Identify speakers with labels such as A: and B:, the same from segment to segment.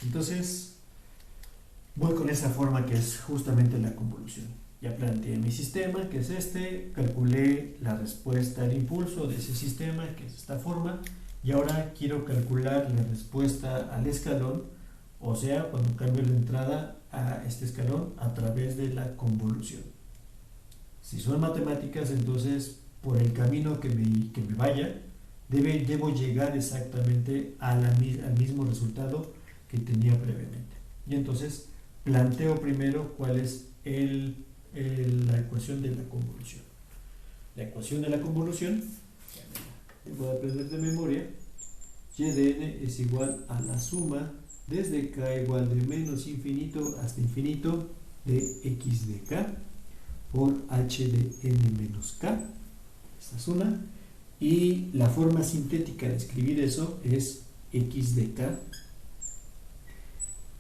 A: Entonces, voy con esa forma que es justamente la convolución. Ya planteé mi sistema, que es este, calculé la respuesta al impulso de ese sistema, que es esta forma, y ahora quiero calcular la respuesta al escalón, o sea, cuando cambio la entrada a este escalón a través de la convolución. Si son matemáticas, entonces por el camino que me vaya, debo llegar exactamente al mismo resultado que tenía previamente. Y entonces planteo primero cuál es la ecuación de la convolución. La ecuación de la convolución, voy a aprender de memoria, y de n es igual a la suma desde k igual de menos infinito hasta infinito de x de k por h de n menos k. Esta es una. Y la forma sintética de escribir eso es x de k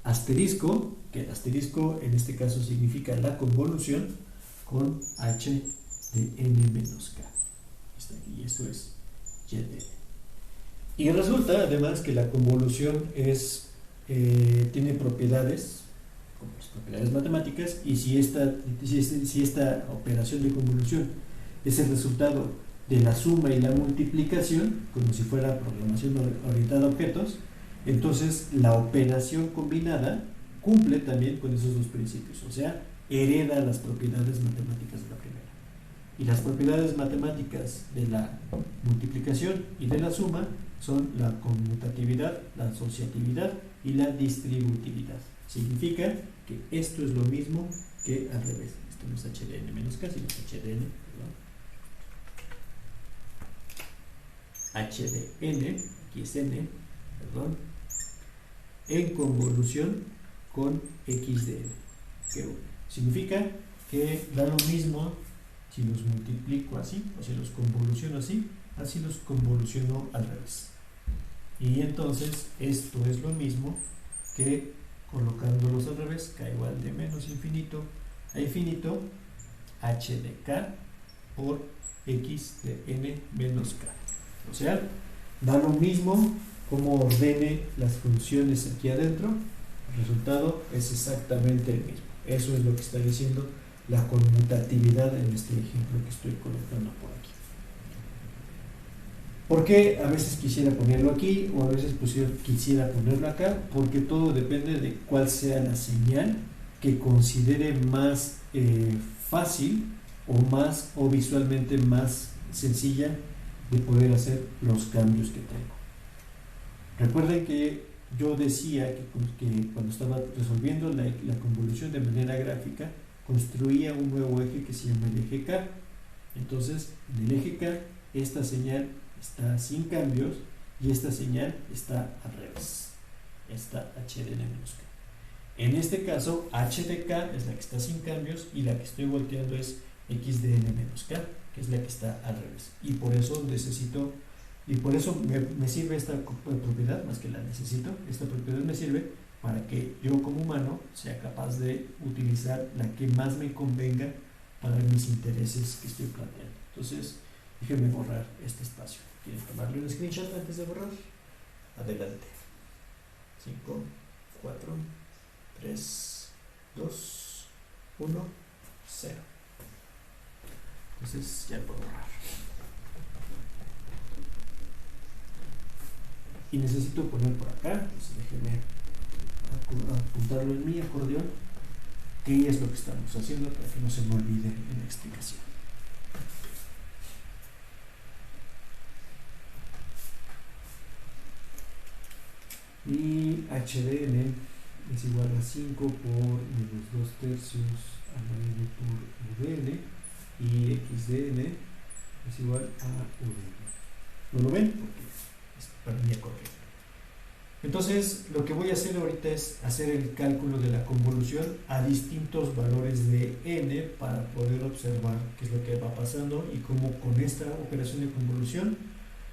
A: asterisco, que el asterisco en este caso significa la convolución, con h de n menos k. Está aquí, y esto es y de n. Y resulta además que la convolución tiene propiedades, como las propiedades matemáticas, y si esta operación de convolución es el resultado de la suma y la multiplicación, como si fuera programación orientada a objetos, entonces la operación combinada cumple también con esos dos principios, o sea, hereda las propiedades matemáticas de la primera. Y las propiedades matemáticas de la multiplicación y de la suma son la conmutatividad, la asociatividad y la distributividad. Significa que esto es lo mismo que al revés. Esto no es h de n menos k, sino h de n, h de n, aquí es n, en convolución con x de n. Que significa que da lo mismo si los multiplico así, o si los convoluciono así los convoluciono al revés. Y entonces esto es lo mismo que colocándolos al revés, k igual de menos infinito a infinito, h de k por x de n menos k. O sea, da lo mismo como ordene las funciones aquí adentro, el resultado es exactamente el mismo. Eso es lo que está diciendo la conmutatividad en este ejemplo que estoy colocando por aquí. ¿Por qué a veces quisiera ponerlo aquí o a veces quisiera ponerlo acá? Porque todo depende de cuál sea la señal que considere más fácil o visualmente más sencilla de poder hacer los cambios que tengo. Recuerden que yo decía que cuando estaba resolviendo la convolución de manera gráfica, construía un nuevo eje que se llama el eje K. Entonces, en el eje K, esta señal está sin cambios y esta señal está al revés. Esta h de n menos k. En este caso, h de k es la que está sin cambios y la que estoy volteando es x de n menos k, que es la que está al revés. Y por eso me sirve esta propiedad, más que la necesito, esta propiedad me sirve para que yo como humano sea capaz de utilizar la que más me convenga para mis intereses que estoy planteando. Entonces, déjenme borrar este espacio. ¿Quieren tomarle un screenshot antes de borrar? Adelante. 5, 4, 3, 2, 1, 0. Entonces ya puedo borrar. Y necesito poner por acá, entonces déjenme apuntarlo en mi acordeón, qué es lo que estamos haciendo para que no se me olvide en la explicación. Y h de n es igual a 5 por menos 2 tercios a 9 por u de n, y x de n es igual a u de n. ¿No lo ven? Porque es para mí correcto. Entonces, lo que voy a hacer ahorita es hacer el cálculo de la convolución a distintos valores de n para poder observar qué es lo que va pasando y cómo con esta operación de convolución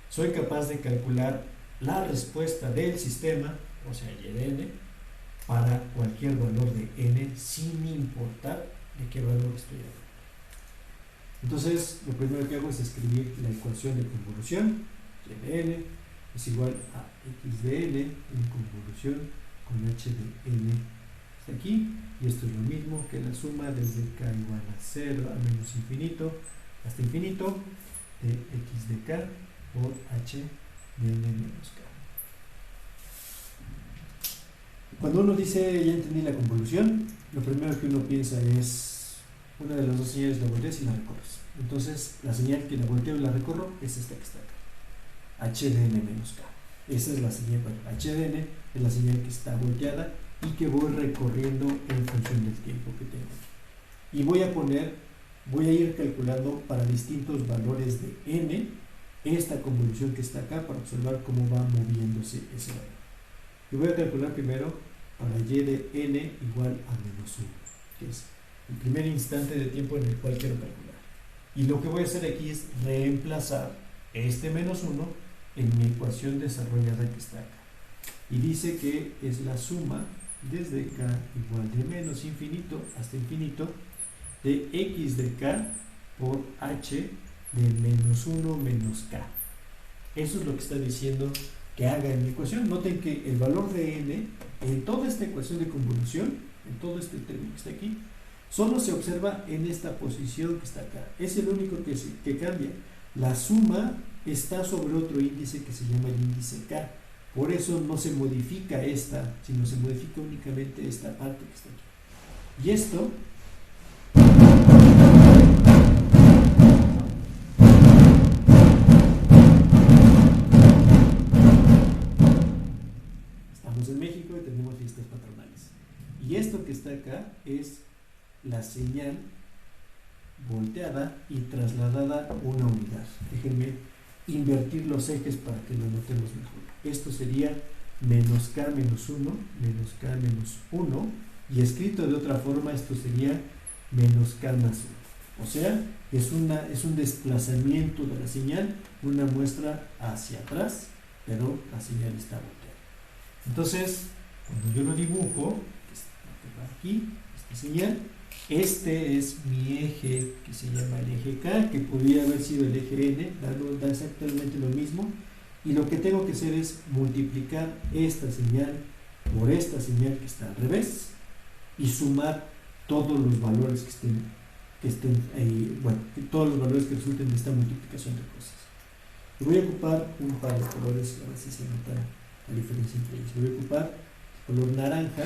A: soy capaz de calcular la respuesta del sistema, o sea, y de n, para cualquier valor de n sin importar de qué valor estoy hablando. Entonces, lo primero que hago es escribir la ecuación de convolución, y de n es igual a x de n en convolución con h de n hasta aquí, y esto es lo mismo que la suma desde k igual a 0 a menos infinito hasta infinito de x de k por h de n menos k. Cuando uno dice ya entendí la convolución, lo primero que uno piensa es una de las dos señales la volteas y la recorres. Entonces la señal que la volteo y la recorro es esta que está acá, h de n menos k. Esa es la señal, bueno, h de n es la señal que está volteada y que voy recorriendo en función del tiempo que tengo aquí. Y voy a ir calculando para distintos valores de n esta convolución que está acá para observar cómo va moviéndose ese valor. Y voy a calcular primero para y de n igual a menos 1, que es el primer instante de tiempo en el cual quiero calcular. Y lo que voy a hacer aquí es reemplazar este menos 1 en mi ecuación desarrollada que está acá. Y dice que es la suma desde k igual de menos infinito hasta infinito de x de k por h de menos 1 menos k. Eso es lo que está diciendo que haga en mi ecuación. Noten que el valor de n en toda esta ecuación de convolución, en todo este término que está aquí, solo se observa en esta posición que está acá. Es el único que cambia. La suma está sobre otro índice que se llama el índice k. Por eso no se modifica esta, sino se modifica únicamente esta parte que está aquí. Y esto estamos en México y tenemos fiestas patronales. Y esto que está acá es la señal volteada y trasladada a una unidad. Déjenme invertir los ejes para que lo notemos mejor. Esto sería menos k menos 1, menos k menos 1, y escrito de otra forma esto sería menos k más 1. O sea, es un desplazamiento de la señal, una muestra hacia atrás, pero la señal está volteada. Entonces, cuando yo lo dibujo, aquí, esta señal, este es mi eje que se llama el eje K, que podría haber sido el eje N, da exactamente lo mismo, y lo que tengo que hacer es multiplicar esta señal por esta señal que está al revés y sumar todos los valores que estén bueno, todos los valores que resulten de esta multiplicación de cosas. Y voy a ocupar un par de colores, a ver si se nota la diferencia entre ellos. Voy a ocupar el color naranja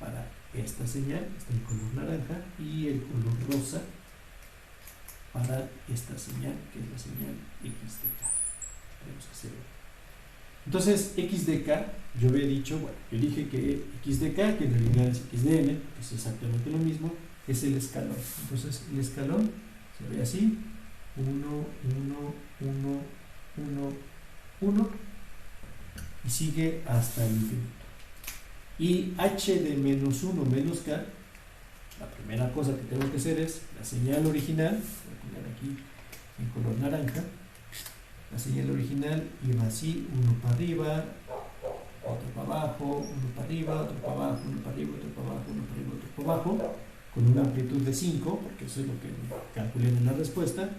A: para esta señal, está el color naranja, y el color rosa para esta señal, que es la señal x de k. Tenemos que hacerlo. Entonces, x de k, yo había dicho, bueno, yo dije que x de k, que en realidad es x de n, que es exactamente lo mismo, es el escalón. Entonces, el escalón se ve así: 1, 1, 1, 1, 1, y sigue hasta el infinito. Y h de menos 1 menos k, la primera cosa que tengo que hacer es la señal original, voy a poner aquí en color naranja, la señal original iba así: uno para arriba, otro para abajo, uno para arriba, otro para abajo, uno para arriba, otro para abajo, uno para arriba, otro para abajo, con una amplitud de 5, porque eso es lo que calculé en la respuesta.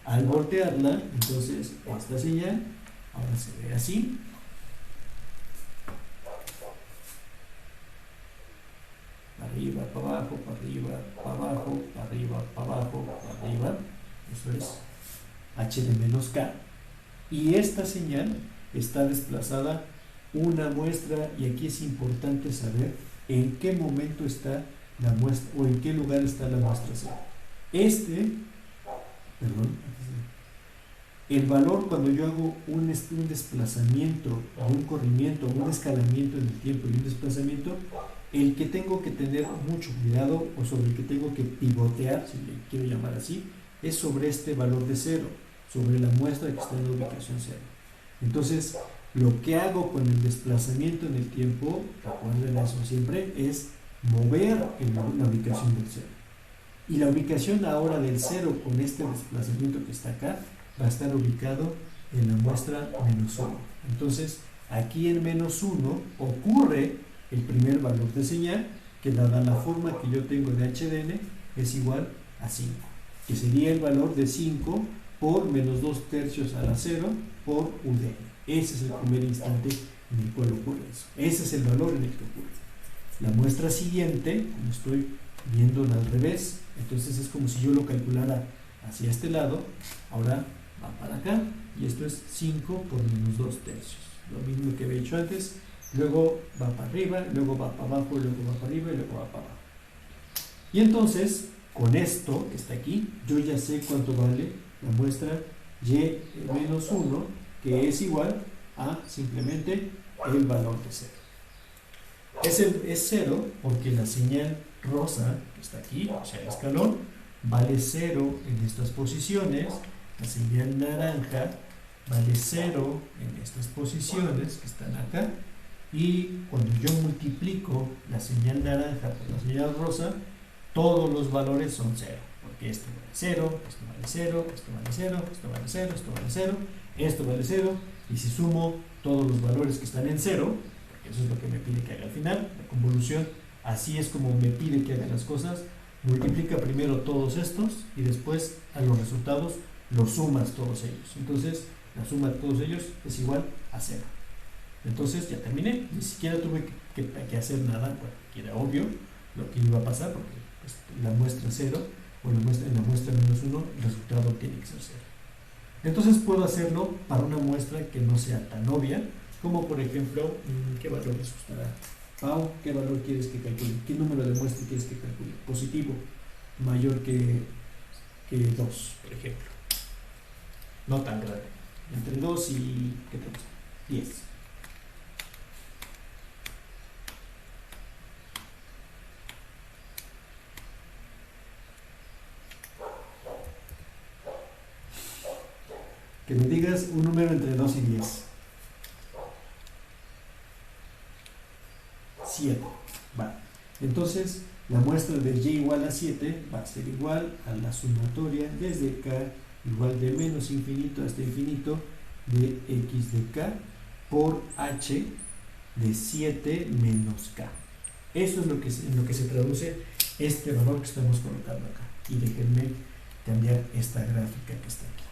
A: Al voltearla, entonces esta señal ahora se ve así. Para arriba, para abajo, para arriba, para abajo, para arriba, para abajo, para arriba. Eso es h de menos k. Y esta señal está desplazada una muestra, y aquí es importante saber en qué momento está la muestra, o en qué lugar está la muestra cero. El valor, cuando yo hago un desplazamiento, o un corrimiento, o un escalamiento en el tiempo y un desplazamiento, el que tengo que tener mucho cuidado, o sobre el que tengo que pivotear, si le quiero llamar así, es sobre este valor de 0, sobre la muestra que está en la ubicación 0. Entonces, lo que hago con el desplazamiento en el tiempo, recuerden eso siempre, es mover la ubicación del 0. Y la ubicación ahora del 0 con este desplazamiento que está acá va a estar ubicado en la muestra menos 1. Entonces, aquí en menos 1 ocurre el primer valor de señal, que dada la forma que yo tengo de h de n es igual a 5, que sería el valor de 5 por menos 2 tercios a la 0 por u de n. Ese es el primer instante en el cual ocurre eso. Ese es el valor en el que ocurre. La muestra siguiente, como estoy viéndola al revés, entonces es como si yo lo calculara hacia este lado, ahora va para acá, y esto es 5 por menos 2 tercios. Lo mismo que había hecho antes, luego va para arriba, luego va para abajo, luego va para arriba y luego va para abajo. Y entonces, con esto que está aquí, yo ya sé cuánto vale la muestra y menos 1, que es igual a simplemente el valor de 0. Es 0 porque la señal rosa que está aquí, o sea el escalón, vale 0 en estas posiciones, la señal naranja vale 0 en estas posiciones que están acá, y cuando yo multiplico la señal naranja por la señal rosa, todos los valores son 0, porque esto vale 0, esto vale 0, esto vale 0, esto vale 0, esto vale 0, esto vale 0, y si sumo todos los valores que están en 0, porque eso es lo que me pide que haga al final, la convolución, así es como me pide que haga las cosas, multiplica primero todos estos y después a los resultados los sumas todos ellos. Entonces la suma de todos ellos es igual a 0. Entonces ya terminé, ni siquiera tuve que hacer nada, bueno, que era obvio lo que iba a pasar, porque pues, la muestra 0 o en la muestra menos 1, el resultado tiene que ser 0. Entonces puedo hacerlo para una muestra que no sea tan obvia, como por ejemplo, ¿qué valor les gustará? Pau, ¿qué valor quieres que calcule? ¿Qué número de muestra quieres que calcule? Positivo, mayor que 2, por ejemplo. No tan grande. Entre 2 y, ¿qué te gusta? 10. Que me digas un número entre 2 y 10. 7. Va. Entonces, la muestra de y igual a 7 va a ser igual a la sumatoria desde k igual de menos infinito hasta infinito de x de k por h de 7 menos k. Eso es en lo que se traduce este valor que estamos colocando acá. Y déjenme cambiar esta gráfica que está aquí.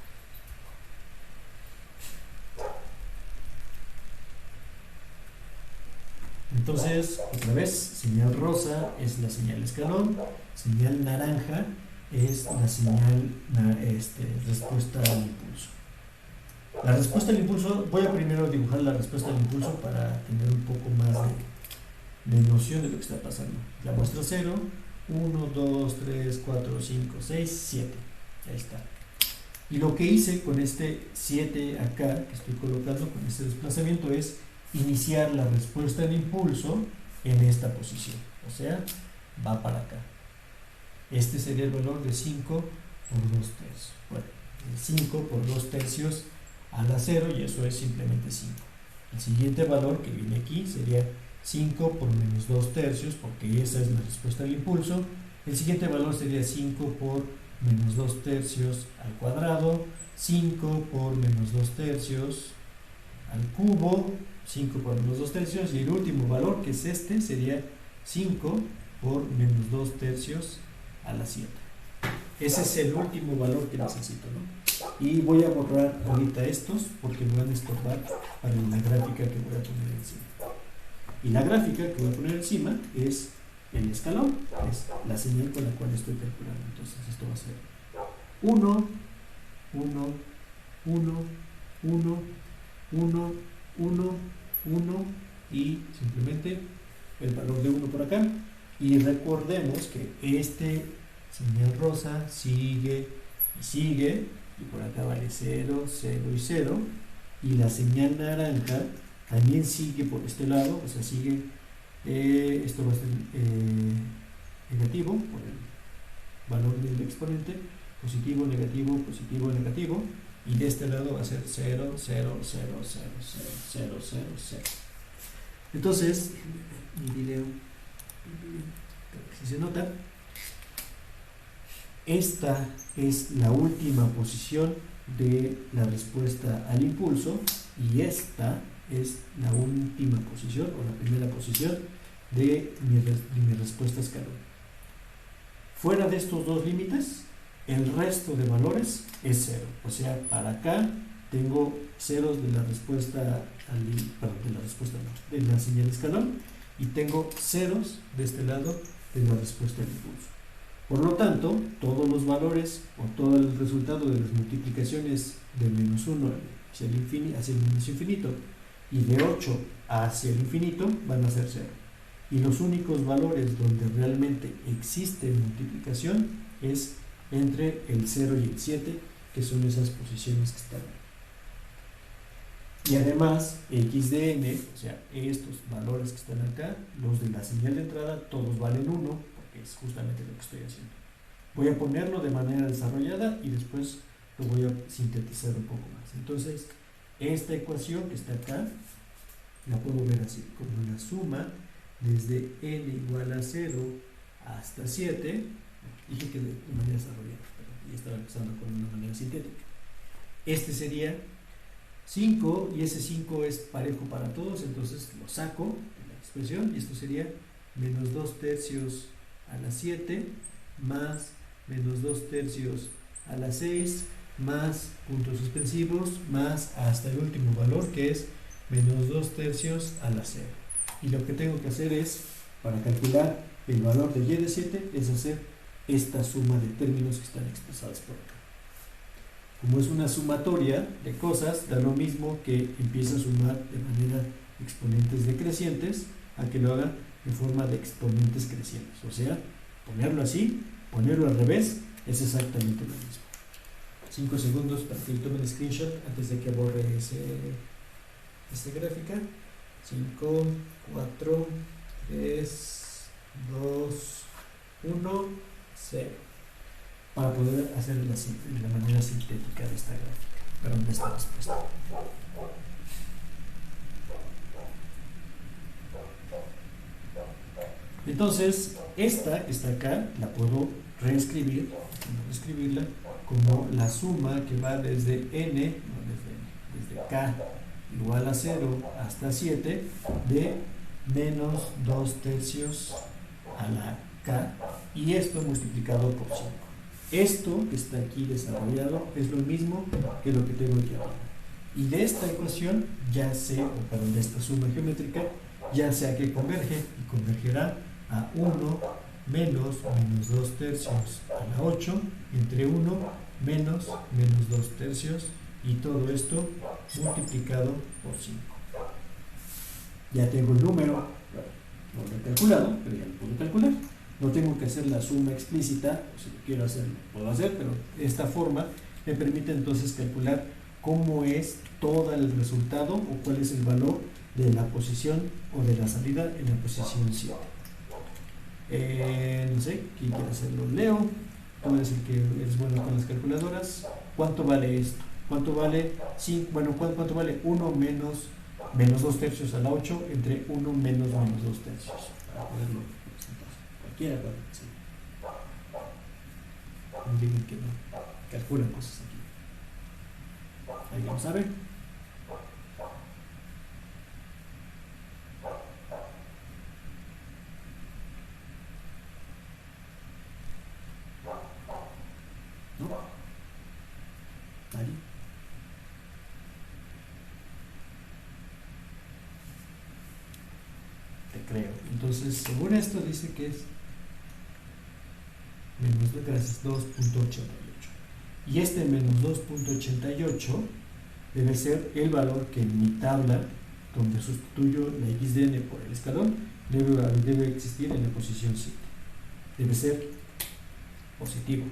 A: Entonces, otra vez, señal rosa es la señal escalón, señal naranja es la señal respuesta al impulso. La respuesta al impulso, voy a primero dibujar la respuesta al impulso para tener un poco más de noción de lo que está pasando. La muestra 0, 1, 2, 3, 4, 5, 6, 7. Ahí está. Y lo que hice con este 7 acá, que estoy colocando con este desplazamiento, es iniciar la respuesta al impulso en esta posición, o sea, va para acá. Este sería el valor de 5 por 2 tercios. Bueno, 5 por 2 tercios a la 0 y eso es simplemente 5. El siguiente valor que viene aquí sería 5 por menos 2 tercios, porque esa es la respuesta al impulso. El siguiente valor sería 5 por menos 2 tercios al cuadrado, 5 por menos 2 tercios al cubo, 5 por menos 2 tercios, y el último valor, que es este, sería 5 por menos 2 tercios a la 7. Ese es el último valor que necesito, ¿no? Y voy a borrar ahorita estos porque me van a estorbar para la gráfica que voy a poner encima. Y la gráfica que voy a poner encima es el escalón, es la señal con la cual estoy calculando. Entonces esto va a ser 1, 1, 1, 1, 1, 1, 1 y simplemente el valor de 1 por acá. Y recordemos que este señal rosa sigue y sigue, y por acá vale 0, 0 y 0, y la señal naranja también sigue por este lado, o sea, sigue, esto va a ser negativo por el valor del exponente, positivo, negativo, positivo, negativo, y de este lado va a ser 0, 0, 0, 0, 0, 0, 0, 0. Entonces, mi video, creo que sí se nota, esta es la última posición de la respuesta al impulso y esta es la última posición o la primera posición de mi respuesta a escalón. Fuera de estos dos límites, el resto de valores es 0. O sea, para acá tengo ceros de la respuesta perdón, de la respuesta no, de la señal de escalón, y tengo ceros de este lado de la respuesta al impulso. Por lo tanto, todos los valores o todo el resultado de las multiplicaciones de menos 1 hacia el menos infinito y de 8 hacia el infinito van a ser 0. Y los únicos valores donde realmente existe multiplicación es entre el 0 y el 7, que son esas posiciones que están ahí. Y además, x de n, o sea, estos valores que están acá, los de la señal de entrada, todos valen 1, porque es justamente lo que estoy haciendo. Voy a ponerlo de manera desarrollada y después lo voy a sintetizar un poco más. Entonces, esta ecuación que está acá, la puedo ver así, como una suma desde n igual a 0 hasta 7, dije que de manera desarrollada, pero ya estaba empezando con una manera sintética. Este sería 5, y ese 5 es parejo para todos, entonces lo saco de la expresión, y esto sería menos 2 tercios a la 7 más menos 2 tercios a la 6 más puntos suspensivos más hasta el último valor, que es menos 2 tercios a la 0. Y lo que tengo que hacer es, para calcular el valor de y de 7, es hacer esta suma de términos que están expresados por acá. Como es una sumatoria de cosas, da lo mismo que empiece a sumar de manera exponentes decrecientes a que lo haga en forma de exponentes crecientes. O sea, ponerlo así, ponerlo al revés, es exactamente lo mismo. 5 segundos para que tome el screenshot antes de que borre esta gráfica. 5, 4, 3, 2, 1, 0. Para poder hacer la manera sintética de esta gráfica, perdón, de esta respuesta. Entonces, esta que está acá, la puedo reescribirla como la suma que va desde n, desde k igual a 0 hasta 7, de menos 2 tercios a la k, y esto multiplicado por 5. Esto que está aquí desarrollado es lo mismo que lo que tengo aquí abajo. Y de esta ecuación ya sé, de esta suma geométrica, ya sé a qué converge, y convergerá a 1 menos 2 tercios a la 8, entre 1 menos 2 tercios, y todo esto multiplicado por 5. Ya tengo el número, no lo he calculado, pero ya lo puedo calcular. No tengo que hacer la suma explícita, o si lo quiero hacer, lo puedo hacer, pero de esta forma me permite entonces calcular cómo es todo el resultado o cuál es el valor de la posición o de la salida en la posición 7. No sé, ¿quién quiere hacerlo? Leo, tú eres el que eres bueno con las calculadoras. ¿Cuánto vale esto? ¿Cuánto vale? Sí, bueno, ¿cuánto vale 1 menos 2 tercios a la 8 entre 1 menos 2 tercios? Para poderlo cualquiera puede hacer. No digan que no calculan cosas aquí. ¿Alguien lo sabe? ¿No? ¿Nadie? Te creo. Entonces, según esto dice que es menos 2.88. Y este menos 2.88 debe ser el valor que en mi tabla, donde sustituyo la x de n por el escalón, debe existir en la posición 7. Debe ser positivo.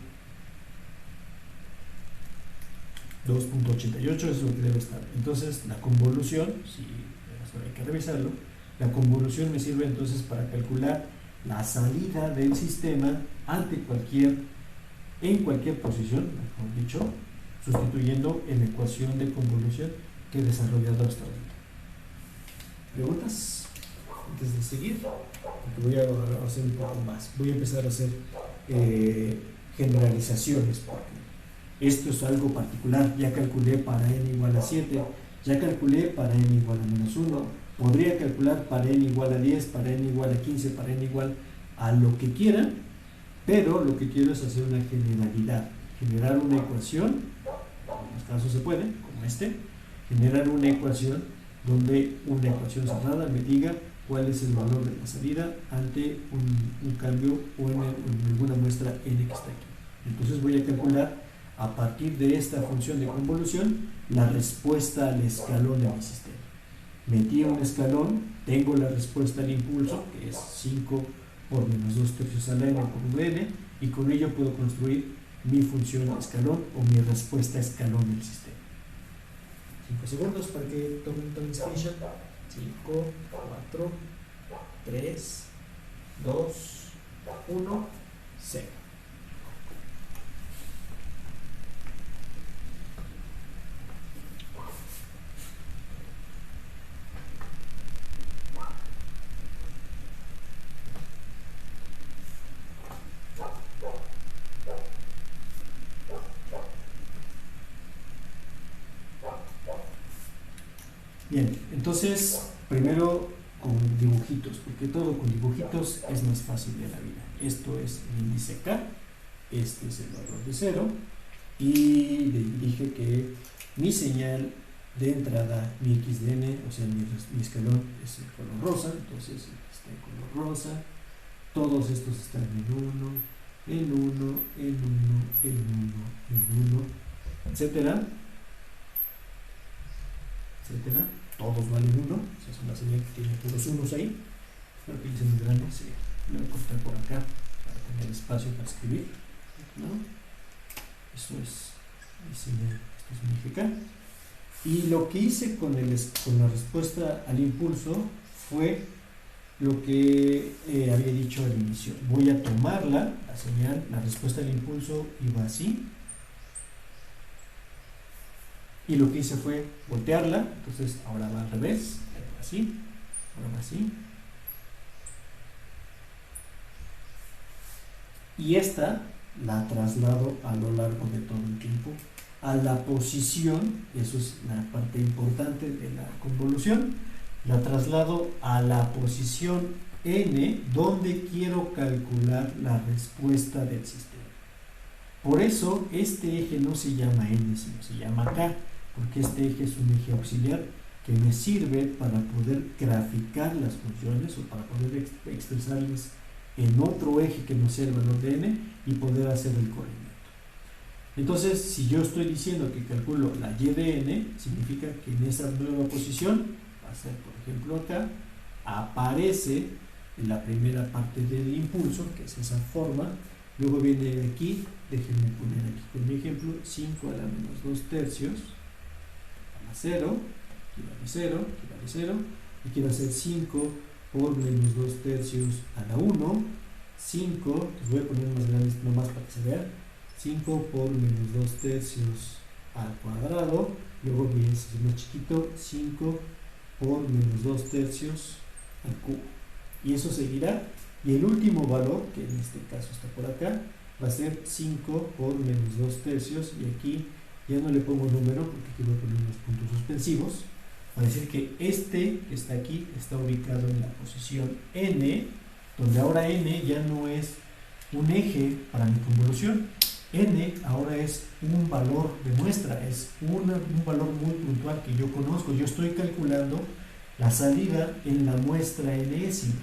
A: 2.88 es lo que debe estar. Entonces, la convolución, si eso hay que revisarlo, la convolución me sirve entonces para calcular la salida del sistema en cualquier posición, mejor dicho, sustituyendo en la ecuación de convolución que he desarrollado hasta ahorita. ¿Preguntas? Antes de seguir, porque voy a hacer un poco más. Voy a empezar a hacer generalizaciones, porque esto es algo particular. Ya calculé para n igual a 7, ya calculé para n igual a menos 1, podría calcular para n igual a 10, para n igual a 15, para n igual a lo que quiera, pero lo que quiero es hacer una generalidad, generar una ecuación, en los casos se puede, como como este, generan una ecuación donde una ecuación cerrada me diga cuál es el valor de la salida ante un cambio o en alguna muestra n que está aquí. Entonces voy a calcular a partir de esta función de convolución la respuesta al escalón de mi sistema. Metí un escalón, tengo la respuesta al impulso, que es 5 por menos 2 tercios a la n por vn, y con ello puedo construir mi función a escalón o mi respuesta a escalón del sistema. 5 segundos para que tomen screenshot. 5, 4, 3, 2, 1, 0. Bien, entonces primero con dibujitos, porque todo con dibujitos es más fácil de la vida. Esto es el índice K, este es el valor de 0, y dije que mi señal de entrada, mi x de n, o sea, mi escalón es el color rosa, entonces está en color rosa, todos estos están en 1, en 1, en 1, en 1, en 1, etcétera, etcétera. Todos valen 1, o sea, es una señal que tiene puros unos ahí. Espero que hice muy grande, sí. Lo voy a cortar por acá para tener espacio para escribir, ¿no? Eso es mi señal, esto es mi GK. Y lo que hice con la respuesta al impulso fue lo que había dicho al inicio. Voy a tomarla, la señal, la respuesta al impulso iba así. Y lo que hice fue voltearla, entonces ahora va al revés, así, ahora va así. Y esta la traslado a lo largo de todo el tiempo a la posición, eso es la parte importante de la convolución, la traslado a la posición n donde quiero calcular la respuesta del sistema. Por eso este eje no se llama n, sino se llama k, porque este eje es un eje auxiliar que me sirve para poder graficar las funciones o para poder expresarles en otro eje que no sea el valor de n y poder hacer el corrimiento. Entonces, si yo estoy diciendo que calculo la y de n, significa que en esa nueva posición, va a ser por ejemplo acá, aparece en la primera parte del impulso, que es esa forma, luego viene aquí, déjenme poner aquí con mi ejemplo, 5 a la menos 2 tercios, 0, aquí vale 0, aquí vale 0, y aquí va a ser 5 por menos 2 tercios a la 1, 5, les voy a poner más grandes nomás para que se vea, 5 por menos 2 tercios al cuadrado, luego viene es más chiquito, 5 por menos 2 tercios al cubo, y eso seguirá, y el último valor, que en este caso está por acá, va a ser 5 por menos 2 tercios, y aquí ya no le pongo número porque aquí voy a poner unos puntos suspensivos para decir que este que está aquí está ubicado en la posición n, donde ahora n ya no es un eje para mi convolución, n ahora es un valor de muestra, es un valor muy puntual que yo conozco. Yo estoy calculando la salida en la muestra enésima,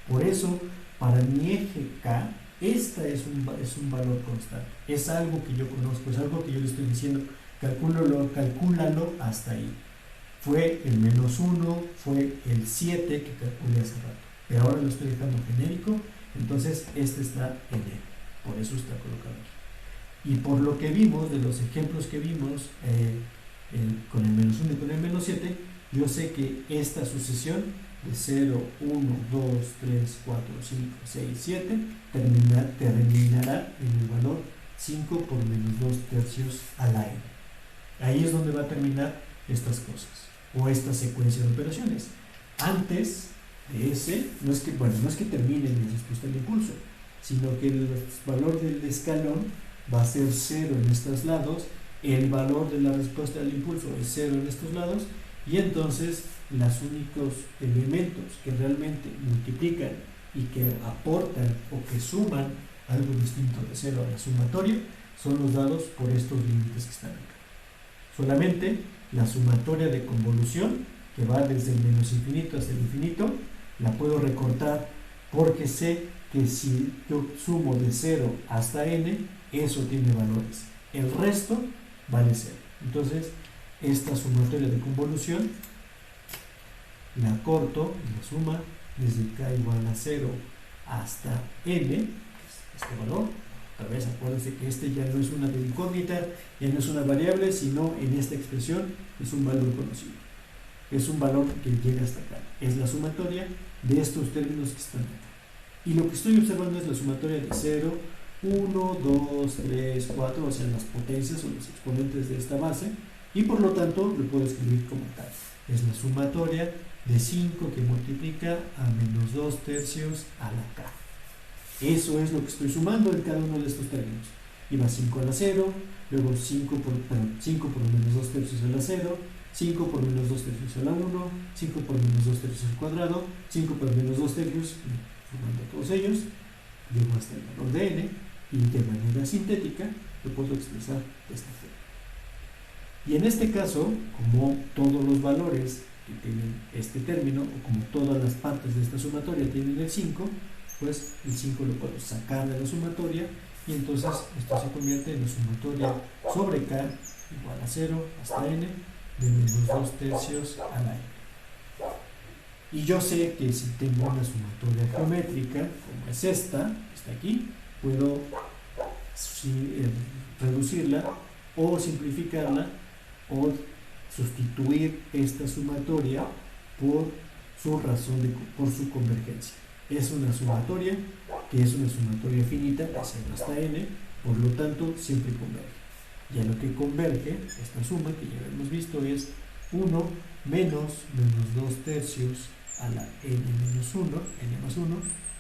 A: por eso para mi eje k esta es un valor constante, es algo que yo conozco, es algo que yo le estoy diciendo, calcúlalo hasta ahí. Fue el menos 1, fue el 7 que calculé hace rato, pero ahora lo estoy dejando genérico, entonces este está en él, por eso está colocado aquí. Y por lo que vimos, de los ejemplos que vimos con el menos 1 y con el menos 7, yo sé que esta sucesión de 0, 1, 2, 3, 4, 5, 6, 7 terminará en el valor 5 por menos 2 tercios a la n. Ahí es donde va a terminar estas cosas o esta secuencia de operaciones. Antes de ese, no es que termine mi respuesta al impulso, sino que el valor del escalón va a ser 0 en estos lados, el valor de la respuesta al impulso es 0 en estos lados, y entonces los únicos elementos que realmente multiplican y que aportan o que suman algo distinto de 0 a la sumatoria son los dados por estos límites que están acá. Solamente la sumatoria de convolución, que va desde el menos infinito hasta el infinito, la puedo recortar porque sé que si yo sumo de 0 hasta n, eso tiene valores. El resto vale 0. Entonces, esta sumatoria de convolución la corto, la suma desde k igual a 0 hasta n, que es este valor. Otra vez acuérdense que este ya no es una incógnita, ya no es una variable, sino en esta expresión es un valor conocido. Es un valor que llega hasta acá. Es la sumatoria de estos términos que están acá. Y lo que estoy observando es la sumatoria de 0, 1, 2, 3, 4, o sea, las potencias o los exponentes de esta base, y por lo tanto lo puedo escribir como tal. Es la sumatoria de 5 que multiplica a menos 2 tercios a la k. Eso es lo que estoy sumando en cada uno de estos términos. Iba 5 a la 0, luego 5 por menos 2 tercios a la 0, 5 por menos 2 tercios a la 1, 5 por menos 2 tercios al cuadrado, 5 por menos 2 tercios, sumando todos ellos, llego hasta el valor de n, y de manera sintética lo puedo expresar de esta forma. Y en este caso, como todos los valores que tienen este término, o como todas las partes de esta sumatoria tienen el 5, pues el 5 lo puedo sacar de la sumatoria, y entonces esto se convierte en la sumatoria sobre k igual a 0 hasta n de menos 2 tercios a la n. Y yo sé que si tengo una sumatoria geométrica, como es esta, que está aquí, puedo reducirla o simplificarla o sustituir esta sumatoria por su razón por su convergencia. Es una sumatoria que es una sumatoria finita, de 0 hasta n, por lo tanto siempre converge. Y a lo que converge esta suma que ya hemos visto es 1 menos 2 tercios a la n menos 1, n más 1,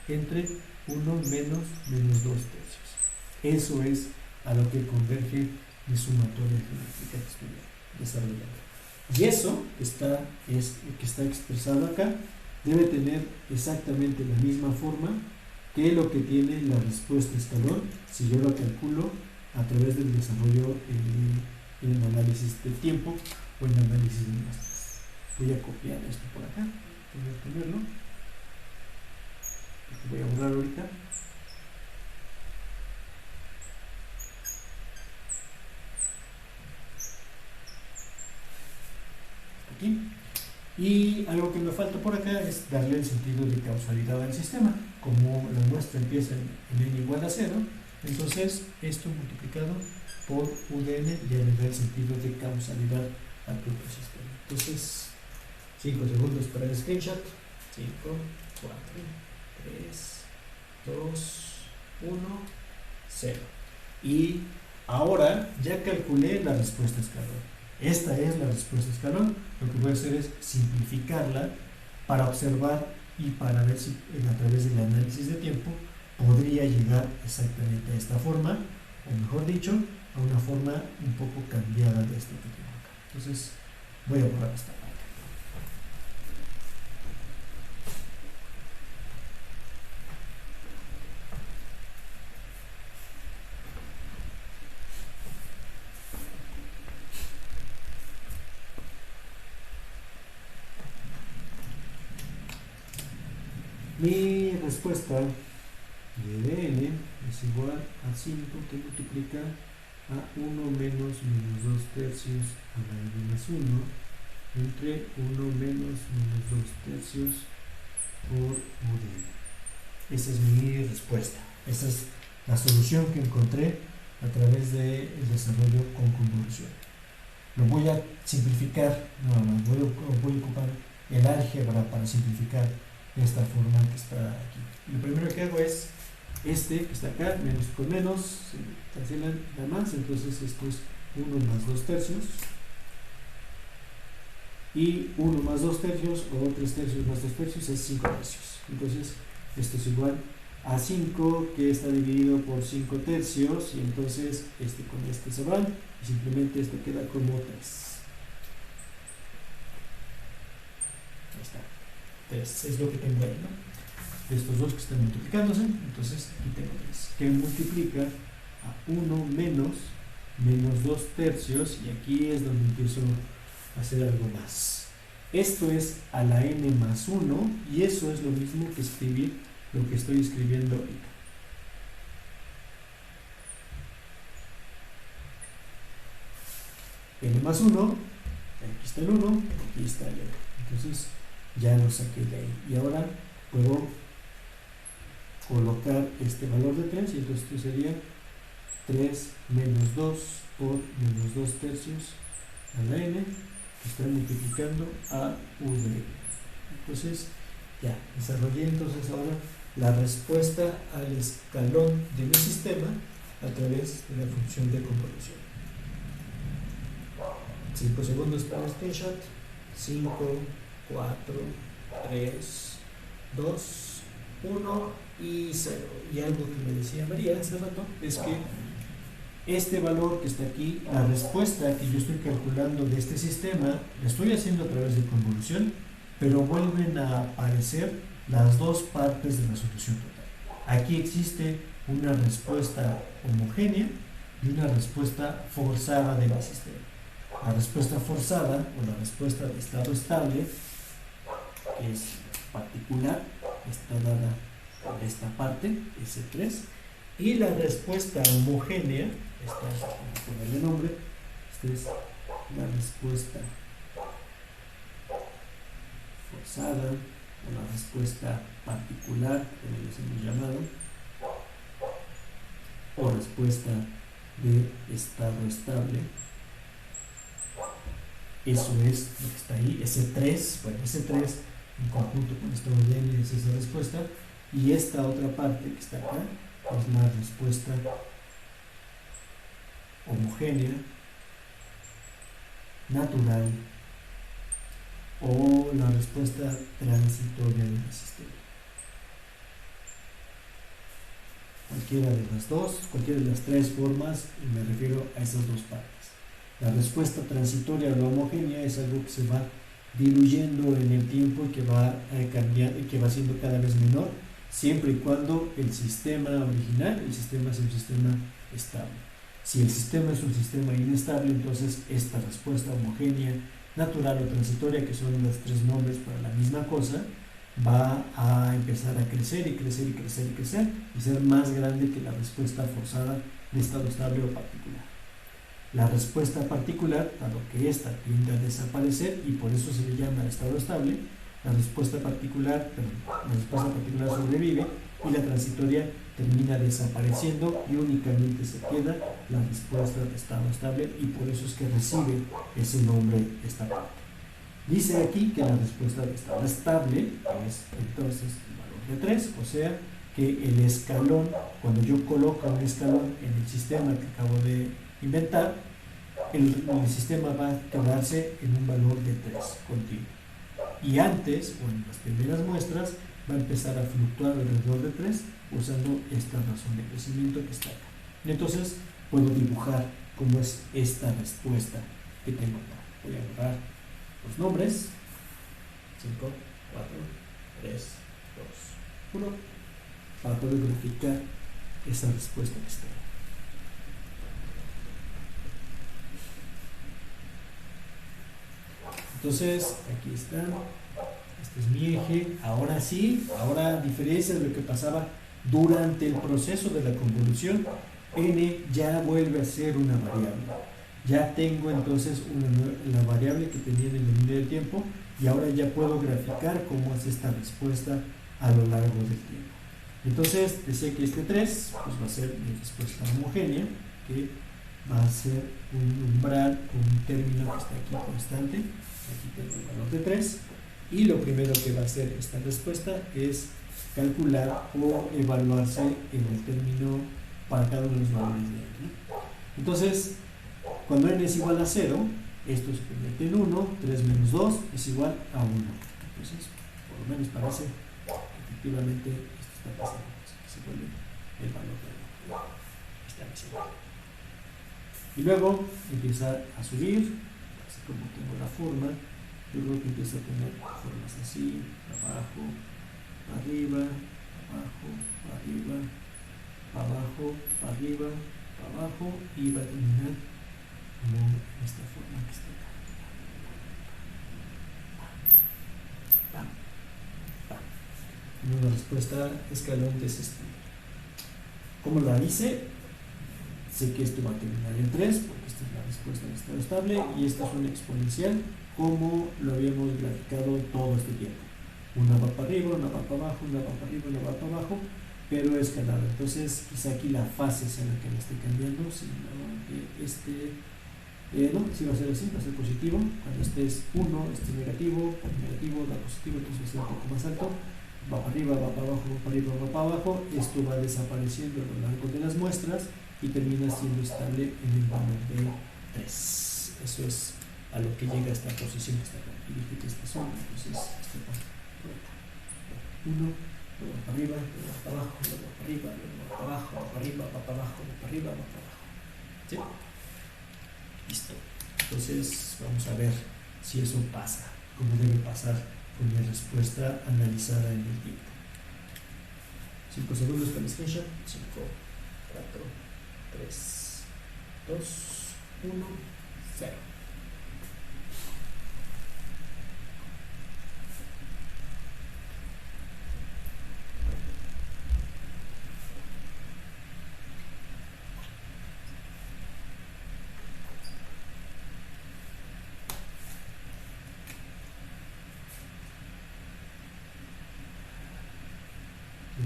A: entre 1 menos 2 tercios. Eso es a lo que converge mi sumatoria geométrica que estoy desarrollando. Y eso que está expresado acá debe tener exactamente la misma forma que lo que tiene la respuesta escalón si yo lo calculo a través del desarrollo en análisis del tiempo o en análisis de muestras. Voy a copiar esto por acá, voy a ponerlo, voy a borrar ahorita. Aquí. Y algo que me falta por acá es darle el sentido de causalidad al sistema. Como la muestra empieza en n igual a 0, entonces esto multiplicado por u de n ya le da el sentido de causalidad al propio sistema. Entonces, 5 segundos para el screenshot. 5, 4, 3, 2, 1, 0. Y ahora ya calculé la respuesta escalón. Esta es la respuesta escalón. Lo que voy a hacer es simplificarla para observar y para ver si a través del análisis de tiempo podría llegar exactamente a esta forma, o mejor dicho, a una forma un poco cambiada de esto que tengo acá. Entonces voy a borrar esta parte. Mi respuesta de n es igual a 5 que multiplica a 1 menos 2 tercios a la n más 1 entre 1 menos 2 tercios por u de n. Esa es mi respuesta. Esa es la solución que encontré a través del desarrollo con convolución. Lo voy a simplificar, voy a ocupar el álgebra para simplificar esta forma que está aquí. Lo primero que hago es este que está acá, menos con menos, se cancelan nada más, entonces esto es 1 más 2 tercios, y 1 más 2 tercios, o 3 tercios más 2 tercios, es 5 tercios. Entonces esto es igual a 5 que está dividido por 5 tercios, y entonces este con este se van, y simplemente esto queda como 3. Ahí está. 3 es lo que tengo ahí, ¿no? Estos dos que están multiplicándose, entonces aquí tengo 3, que multiplica a 1 menos 2 tercios, y aquí es donde empiezo hacer algo más. Esto es a la n más 1 y eso es lo mismo que escribir lo que estoy escribiendo ahorita. N más 1, aquí está el 1, aquí está el n. Entonces ya lo saqué de ahí. Y ahora puedo colocar este valor de 3 y entonces esto sería 3 menos 2 por menos 2 tercios a la n, que está multiplicando a u de n. Entonces ya desarrollé entonces ahora la respuesta al escalón de mi sistema a través de la función de convolución. 5 segundos para el screenshot. 5, 4, 3, 2, 1 y 0. Y algo que me decía María hace rato es que este valor que está aquí, la respuesta que yo estoy calculando de este sistema, la estoy haciendo a través de convolución, pero vuelven a aparecer las dos partes de la solución total. Aquí existe una respuesta homogénea y una respuesta forzada de mi sistema. La respuesta forzada o la respuesta de estado estable, que es particular, está dada por esta parte, S3, y la respuesta homogénea, esta, vamos a ponerle nombre, esta es la respuesta forzada o la respuesta particular, como les hemos llamado, o respuesta de estado estable. Eso es lo que está ahí, S3, bueno, S3 en conjunto con estado de n es esa respuesta, y esta otra parte que está acá es la respuesta homogénea, natural, o la respuesta transitoria del sistema. Cualquiera de las dos, cualquiera de las tres formas, y me refiero a esas dos partes. La respuesta transitoria o la homogénea es algo que se va diluyendo en el tiempo y que va cambiando y que va siendo cada vez menor, siempre y cuando el sistema original, el sistema es un sistema estable. Si el sistema es un sistema inestable, entonces esta respuesta homogénea, natural o transitoria, que son los tres nombres para la misma cosa, va a empezar a crecer y crecer y crecer y crecer y ser más grande que la respuesta forzada de estado estable o particular. La respuesta particular, dado que esta tiende a desaparecer y por eso se le llama estado estable, la respuesta particular sobrevive y la transitoria termina desapareciendo y únicamente se queda la respuesta de estado estable y por eso es que recibe ese nombre esta parte. Dice aquí que la respuesta de estado estable es entonces el valor de 3, o sea que el escalón, cuando yo coloco un escalón en el sistema que acabo de inventar, el sistema va a quedarse en un valor de 3 continuo. Y antes, o en las primeras muestras, va a empezar a fluctuar alrededor de 3 usando esta razón de crecimiento que está acá. Entonces, puedo dibujar cómo es esta respuesta que tengo acá. Voy a borrar los nombres. 5, 4, 3, 2, 1. Para poder verificar esa respuesta que está. Entonces, aquí está, este es mi eje, ahora sí, ahora a diferencia de lo que pasaba durante el proceso de la convolución, n ya vuelve a ser una variable. Ya tengo entonces la variable que tenía en el línea del tiempo y ahora ya puedo graficar cómo es esta respuesta a lo largo del tiempo. Entonces, decía que este 3 pues va a ser mi respuesta homogénea, que va a ser un umbral con un término que está aquí constante. Aquí tengo el valor de 3 y lo primero que va a hacer esta respuesta es calcular o evaluarse en el término para cada uno de los valores de n. Efectivamente, cuando n es igual a 0, esto se convierte en 1, 3 menos 2 es igual a 1. Entonces, por lo menos parece que efectivamente esto está pasando, que se vuelve el valor de 1. Está haciendo. Y luego empieza a subir, así como tengo la forma, yo creo que empieza a tener formas así, abajo, arriba, abajo, arriba, abajo, arriba, abajo, y va a terminar como esta forma que está acá. respuesta escalón desestimada. ¿Cómo la hice? Sé que esto va a terminar en 3, porque esta es la respuesta en estado estable, y esta es una exponencial, como lo habíamos graficado todo este tiempo. Una va para arriba, una va para abajo, una va para arriba, una va para abajo, pero escalada. Entonces, quizá aquí la fase sea la que la esté cambiando, sino no, si va a ser así, va a ser positivo. Cuando este es 1, este es negativo, cuando negativo da positivo, entonces es un poco más alto. Va para arriba, va para abajo, va para arriba, va para abajo. Esto va desapareciendo a lo largo de las muestras y termina siendo estable en el valor de 3. Eso es a lo que llega esta posición que está acá. Y dije que esta zona, entonces este va 1, luego para arriba, luego para abajo, luego para arriba, luego para abajo, va para arriba, va para abajo, va para arriba, va para abajo. ¿Sí? Listo. Entonces vamos a ver si eso pasa, cómo debe pasar con mi respuesta analizada en el tiempo. 5 segundos para el screenshot. 5, 4, 3, 2, 1, 0.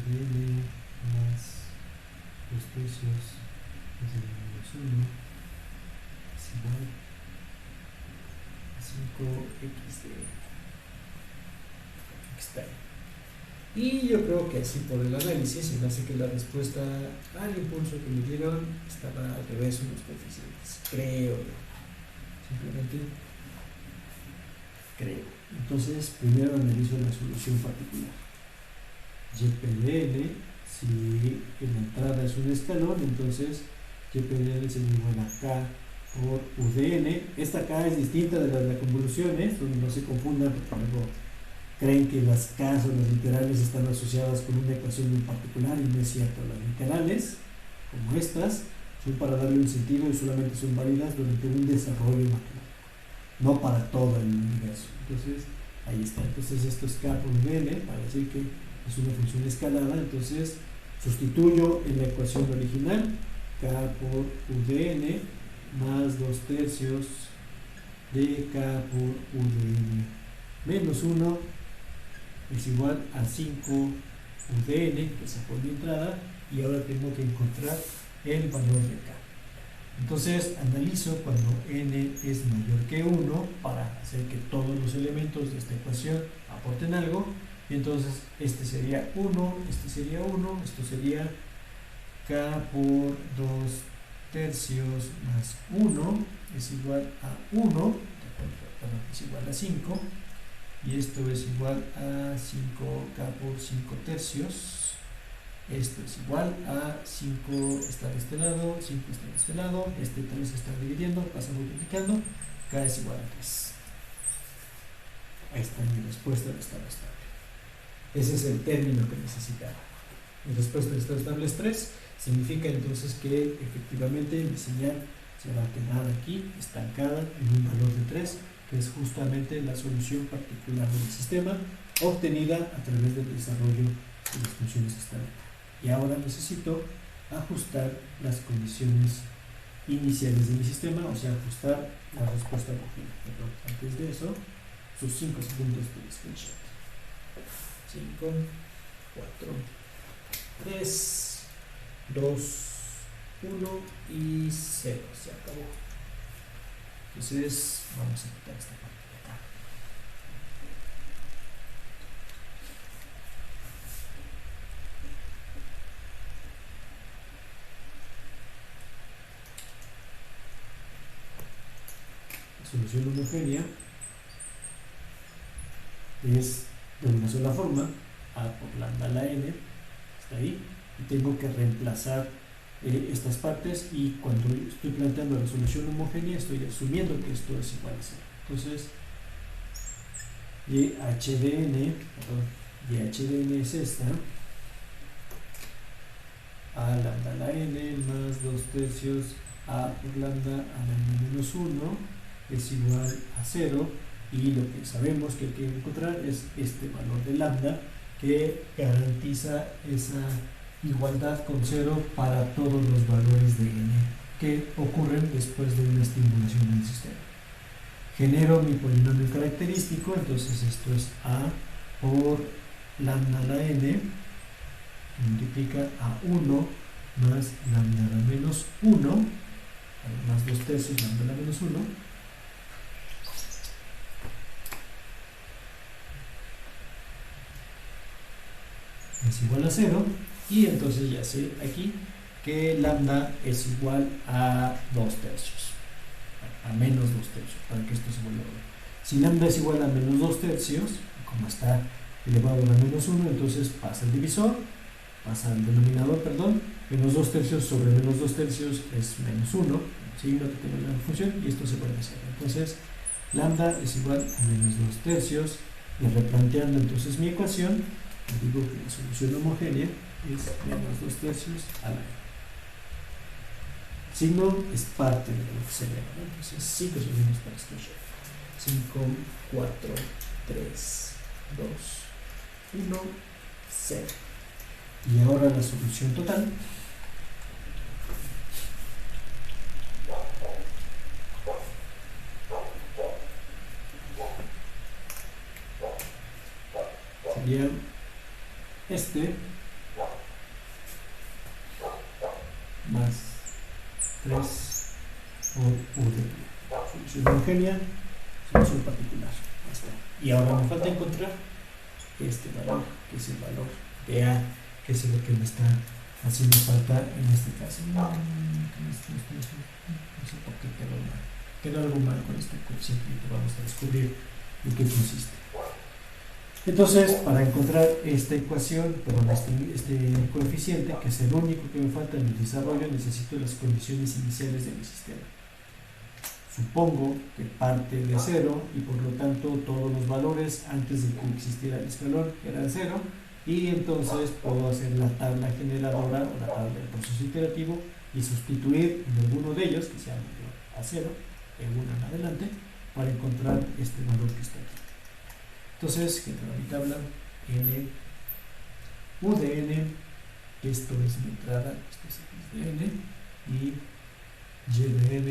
A: N más los tercios desde el menos 1 es igual a 5x de externo. Y yo creo que así por el análisis se me hace que la respuesta al impulso que me dieron estaba al revés unos coeficientes. Creo yo. Simplemente creo. Entonces, primero analizo la solución particular. YPDL, si en la entrada es un escalón, entonces YPDL es igual a K por UDN. Esta K es distinta de las de convoluciones, donde no se confundan porque luego creen que las K o las literales están asociadas con una ecuación en particular, y no es cierto. Las literales, como estas, son para darle un sentido y solamente son válidas durante un desarrollo matemático, no para todo el universo. Entonces, ahí está. Entonces esto es K por UDN, para decir que es una función escalada. Entonces sustituyo en la ecuación original K por UDN más 2 tercios de K por UDN menos 1 es igual a 5 UDN, que sacó mi entrada, y ahora tengo que encontrar el valor de K. Entonces analizo cuando n es mayor que 1 para hacer que todos los elementos de esta ecuación aporten algo. Y entonces este sería 1, este sería 1, esto sería K por 2 tercios más 1 es igual a 1, es igual a 5, y esto es igual a 5K por 5 tercios. Esto es igual a 5 está de este lado, 5 está de este lado, este 3 está dividiendo, pasa multiplicando, K es igual a 3. Ahí está mi respuesta de estado estable. Ese es el término que necesitaba. Mi respuesta de estado estable es 3, significa entonces que efectivamente mi señal se va a quedar aquí, estancada en un valor de 3, que es justamente la solución particular del sistema, obtenida a través del desarrollo de las funciones estable. Y ahora necesito ajustar las condiciones iniciales de mi sistema, o sea, ajustar la respuesta homogénea. Pero antes de eso, sus 5 segundos de screenshot. 5, 4, 3, 2, 1 y 0. Se acabó. Entonces, vamos a quitar esta parte de acá. La solución homogénea es de una sola forma, A por lambda a la n, está ahí, y tengo que reemplazar estas partes, y cuando estoy planteando la solución homogénea estoy asumiendo que esto es igual a 0. Entonces, YHDN es esta, A lambda a la n más 2 tercios A por lambda a la n menos 1 es igual a 0, y lo que sabemos que hay que encontrar es este valor de lambda, que garantiza esa igualdad con 0 para todos los valores de n que ocurren después de una estimulación del sistema. Genero mi polinomio característico, entonces esto es a por lambda a la n, que multiplica a 1 más lambda a la menos 1, más 2 tercios lambda a la menos 1, es igual a 0, y entonces ya sé aquí que lambda es igual a 2 tercios, a menos 2 tercios, para que esto se vuelva a ver. Si lambda es igual a menos 2 tercios, como está elevado a menos 1, entonces pasa el divisor, pasa el denominador, perdón, menos 2 tercios sobre menos 2 tercios es menos 1, el signo que tiene la función, y esto se vuelve a hacer. Entonces, lambda es igual a menos 2 tercios, y replanteando entonces mi ecuación, digo que la solución homogénea es menos 2 tercios a la n. El signo es parte de lo que se llama, ¿no? Entonces 5 soluciones para este show. 5, 4, 3, 2, 1, 0. Y ahora la solución total. Sería este más 3 por U de pi. Solución homogénea, solución particular. Y ahora me falta encontrar este valor, que es el valor de A, que es lo que me está haciendo falta en este caso. No sé por qué quedó mal. Quedó algo mal con este coeficiente y vamos a descubrir en qué consiste. Entonces, para encontrar esta ecuación, perdón, este coeficiente, que es el único que me falta en el desarrollo, necesito las condiciones iniciales de mi sistema. Supongo que parte de 0 y por lo tanto todos los valores antes de que existiera el escalón eran 0, y entonces puedo hacer la tabla generadora o la tabla del proceso iterativo y sustituir en alguno de ellos, que sea mayor a 0, en uno en adelante, para encontrar este valor que está aquí. Entonces, genero mi tabla n, u de n, esto es mi entrada, esto es x de n, y y de n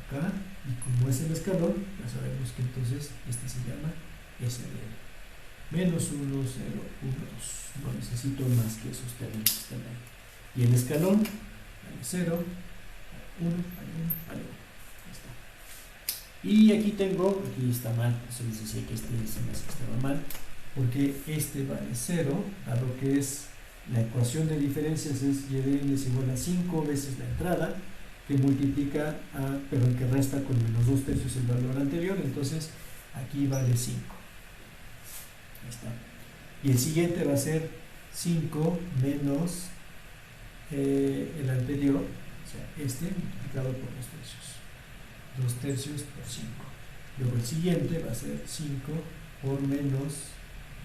A: acá, y como es el escalón, ya sabemos que entonces este se llama s de n. Menos 1, 0, 1, 2. No necesito más que esos términos que están ahí. Y el escalón, vale 0, 1, vale 1, vale 1. Y aquí tengo, aquí está mal, eso les decía que este se me hace que estaba mal, porque este vale 0, dado que es la ecuación de diferencias es y de n es igual a 5 veces la entrada, que multiplica a, pero que resta con menos 2 tercios el valor anterior, entonces aquí vale 5. Ahí está. Y el siguiente va a ser 5 menos el anterior, o sea, este multiplicado por 2 tercios. 2 tercios por 5. Luego el siguiente va a ser 5 por menos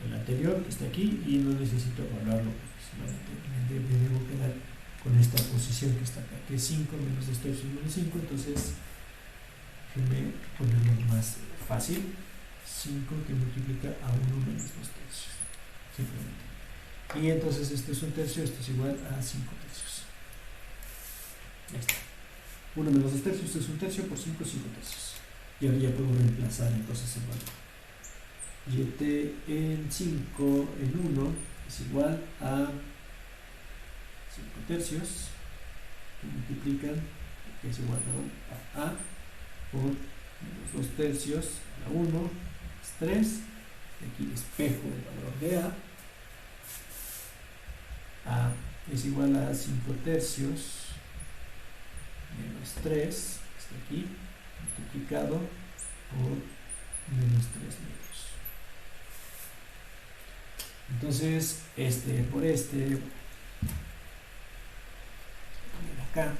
A: el anterior, que está aquí, y no necesito evaluarlo, porque solamente me debo quedar con esta posición que está acá, que es 5 menos 2 tercios menos 5, entonces déjenme ponerlo más fácil. 5 que multiplica a 1 menos 2 tercios, simplemente. Y entonces este es un tercio, esto es igual a 5 tercios. Ahí está. 1 menos 2 tercios es un tercio por 5, 5 tercios. Y ahora ya puedo reemplazar entonces el valor. Yt en 5 en 1 es igual a 5 tercios que multiplican, que es igual a por menos 2 tercios a la 1 es 3. Y aquí despejo el valor de A es igual a 5 tercios menos 3, está aquí, multiplicado por menos 3 metros. Entonces, este por este, acá,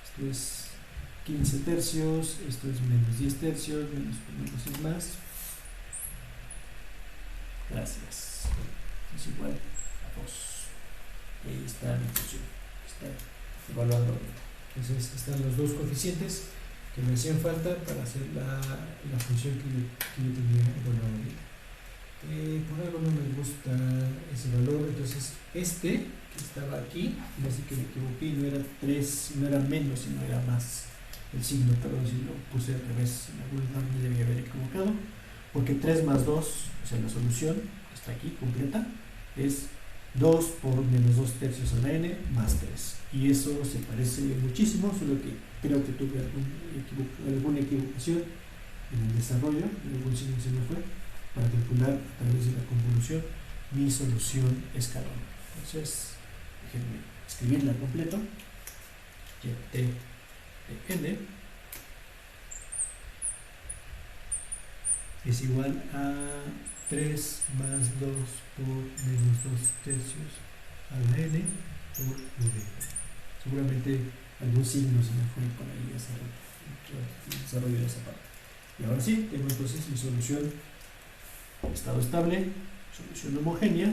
A: esto es 15 tercios, esto es menos 10 tercios, menos es más. Gracias. Es igual a 2. Y ahí está mi función. Está evaluando ahorita. Entonces están los dos coeficientes que me hacían falta para hacer la función que yo tenía evaluado ahorita. Por algo no me gusta ese valor, entonces que estaba aquí, me hace que me equivoqué y no era 3, no era menos, sino era más. El signo, perdón, si lo puse al revés, en algún lugar me debía haber equivocado, porque 3 más 2, o sea, la solución está aquí completa, es 2 por menos 2 tercios a la n más 3. Y eso se parece muchísimo, solo que creo que tuve alguna equivocación en el desarrollo, algún signo se me fue, para calcular a través de la convolución mi solución escalón. Entonces, déjenme escribirla completo. Y t de n es igual a 3 más 2 por menos 2 tercios a la n por v. Seguramente algún signo se me fue por ahí hacer el desarrollo de esa parte. Y ahora sí, tengo entonces mi solución estado estable, solución homogénea.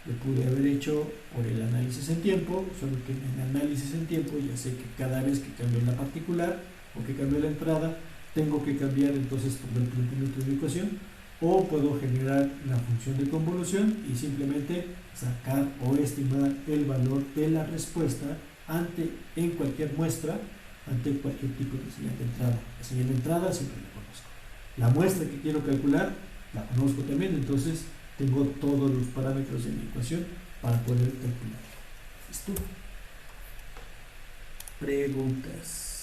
A: Lo pude haber hecho por el análisis en tiempo, solo que en el análisis en tiempo ya sé que cada vez que cambio la particular o que cambio la entrada, tengo que cambiar entonces todo el planteamiento de mi ecuación, o puedo generar la función de convolución y simplemente sacar o estimar el valor de la respuesta en cualquier muestra, ante cualquier tipo de señal de entrada. La señal de entrada siempre la conozco. La muestra que quiero calcular la conozco también, entonces tengo todos los parámetros de mi ecuación para poder calcular. ¿Listo? Preguntas.